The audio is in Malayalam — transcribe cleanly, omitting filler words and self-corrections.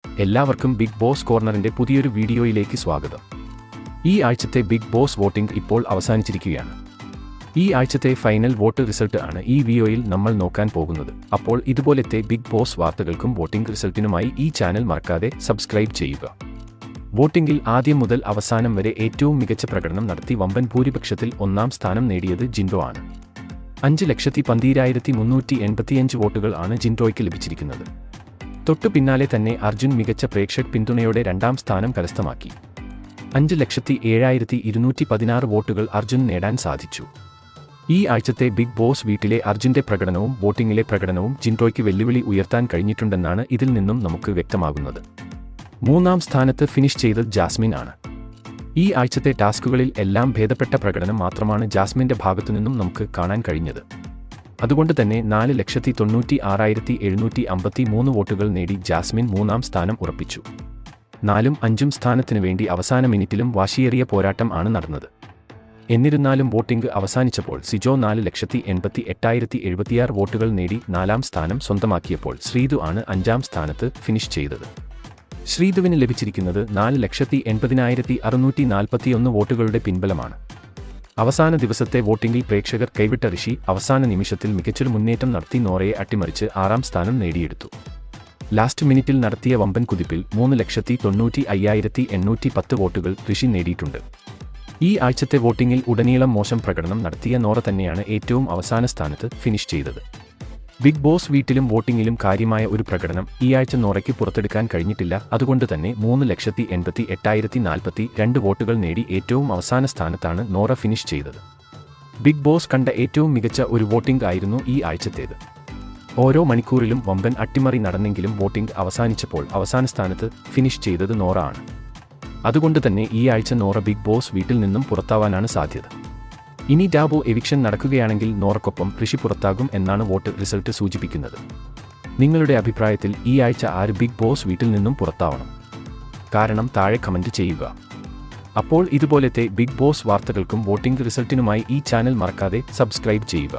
എല്ലാവർക്കും ബിഗ് ബോസ് കോർണറിന്റെ പുതിയൊരു വീഡിയോയിലേക്ക് സ്വാഗതം. ഈ ആഴ്ചത്തെ ബിഗ് ബോസ് വോട്ടിംഗ് ഇപ്പോൾ അവസാനിച്ചിരിക്കുകയാണ്. ഈ ആഴ്ചത്തെ ഫൈനൽ വോട്ട് റിസൾട്ട് ആണ് ഈ വീഡിയോയിൽ നമ്മൾ നോക്കാൻ പോകുന്നത്. അപ്പോൾ ഇതുപോലത്തെ ബിഗ് ബോസ് വാർത്തകൾക്കും വോട്ടിംഗ് റിസൾട്ടിനുമായി ഈ ചാനൽ മറക്കാതെ സബ്സ്ക്രൈബ് ചെയ്യുക. വോട്ടിംഗിൽ ആദ്യം മുതൽ അവസാനം വരെ ഏറ്റവും മികച്ച പ്രകടനം നടത്തി വമ്പൻ ഭൂരിപക്ഷത്തിൽ ഒന്നാം സ്ഥാനം നേടിയത് ജിൻഡോ ആണ്. 5,12,385 വോട്ടുകൾ ആണ് ജിൻഡോയ്ക്ക് ലഭിച്ചിരിക്കുന്നത്. തൊട്ടു പിന്നാലെ തന്നെ അർജുൻ മികച്ച പ്രേക്ഷക പിന്തുണയോടെ രണ്ടാം സ്ഥാനം കരസ്ഥമാക്കി. 5,07,216 വോട്ടുകൾ അർജുൻ നേടാൻ സാധിച്ചു. ഈ ആഴ്ചത്തെ ബിഗ് ബോസ് വീട്ടിലെ അർജുന്റെ പ്രകടനവും വോട്ടിംഗിലെ പ്രകടനവും ജിൻഡോയ്ക്ക് വെല്ലുവിളി ഉയർത്താൻ കഴിഞ്ഞിട്ടുണ്ടെന്നാണ് ഇതിൽ നിന്നും നമുക്ക് വ്യക്തമാകുന്നത്. മൂന്നാം സ്ഥാനത്ത് ഫിനിഷ് ചെയ്തത് ജാസ്മിൻ ആണ്. ഈ ആഴ്ചത്തെ ടാസ്കുകളിൽ എല്ലാം ഭേദപ്പെട്ട പ്രകടനം മാത്രമാണ് ജാസ്മിന്റെ ഭാഗത്തുനിന്നും നമുക്ക് കാണാൻ കഴിഞ്ഞത്. അതുകൊണ്ട് തന്നെ 4,96,753 വോട്ടുകൾ നേടി ജാസ്മിൻ മൂന്നാം സ്ഥാനം ഉറപ്പിച്ചു. 4ഉം 5ഉം സ്ഥാനത്തിനു വേണ്ടി അവസാന മിനിറ്റിലും വാശിയേറിയ പോരാട്ടം ആണ് നടന്നത്. എന്നിരുന്നാലും വോട്ടിംഗ് അവസാനിച്ചപ്പോൾ സിജോ 4,88,076 വോട്ടുകൾ നേടി 4ാം സ്ഥാനം സ്വന്തമാക്കിയപ്പോൾ ശ്രീതു ആണ് 5ാം സ്ഥാനത്ത് ഫിനിഷ് ചെയ്തത്. ശ്രീതുവിന് ലഭിച്ചിരിക്കുന്നത് 4,80,641 വോട്ടുകളുടെ പിൻബലമാണ്. അവസാന ദിവസത്തെ വോട്ടിംഗിൽ പ്രേക്ഷകർ കൈവിട്ട ഋഷി അവസാന നിമിഷത്തിൽ മികച്ചൊരു മുന്നേറ്റം നടത്തി നോറയെ അട്ടിമറിച്ച് 6ാം സ്ഥാനം നേടിയെടുത്തു. ലാസ്റ്റ് മിനിറ്റിൽ നടത്തിയ വമ്പൻ കുതിപ്പിൽ 3,95,810 വോട്ടുകൾ ഋഷി നേടിയിട്ടുണ്ട്. ഈ ആഴ്ചത്തെ വോട്ടിംഗിൽ ഉടനീളം മോശം പ്രകടനം നടത്തിയ നോറ തന്നെയാണ് ഏറ്റവും അവസാന സ്ഥാനത്ത് ഫിനിഷ് ചെയ്തത്. ബിഗ് ബോസ് വീട്ടിലും വോട്ടിംഗിലും കാര്യമായ ഒരു പ്രകടനം ഈ ആഴ്ച നോറയ്ക്ക് പുറത്തെടുക്കാൻ കഴിഞ്ഞിട്ടില്ല. അതുകൊണ്ട് തന്നെ 3,88,042 വോട്ടുകൾ നേടി ഏറ്റവും അവസാന സ്ഥാനത്താണ് നോറ ഫിനിഷ് ചെയ്തത്. ബിഗ് ബോസ് കണ്ട ഏറ്റവും മികച്ച ഒരു വോട്ടിംഗ് ആയിരുന്നു ഈ ആഴ്ചത്തേത്. ഓരോ മണിക്കൂറിലും വമ്പൻ അട്ടിമറി നടന്നെങ്കിലും വോട്ടിംഗ് അവസാനിച്ചപ്പോൾ അവസാന സ്ഥാനത്ത് ഫിനിഷ് ചെയ്തത് നോറ ആണ്. അതുകൊണ്ട് തന്നെ ഈ ആഴ്ച നോറ ബിഗ് ബോസ് വീട്ടിൽ നിന്നും പുറത്താവാനാണ് സാധ്യത. ഇനി ടാബു എവിക്ഷൻ നടക്കുകയാണെങ്കിൽ നോറയ്ക്കൊപ്പം ഋഷി പുറത്താകും എന്നാണ് വോട്ട് റിസൾട്ട് സൂചിപ്പിക്കുന്നത്. നിങ്ങളുടെ അഭിപ്രായത്തിൽ ഈ ആഴ്ച ആര് ബിഗ് ബോസ് വീട്ടിൽ നിന്നും പുറത്താവണം? കാരണം താഴെ കമന്റ് ചെയ്യുക. അപ്പോൾ ഇതുപോലത്തെ ബിഗ് ബോസ് വാർത്തകൾക്കും വോട്ടിംഗ് റിസൾട്ടിനുമായി ഈ ചാനൽ മറക്കാതെ സബ്സ്ക്രൈബ് ചെയ്യുക.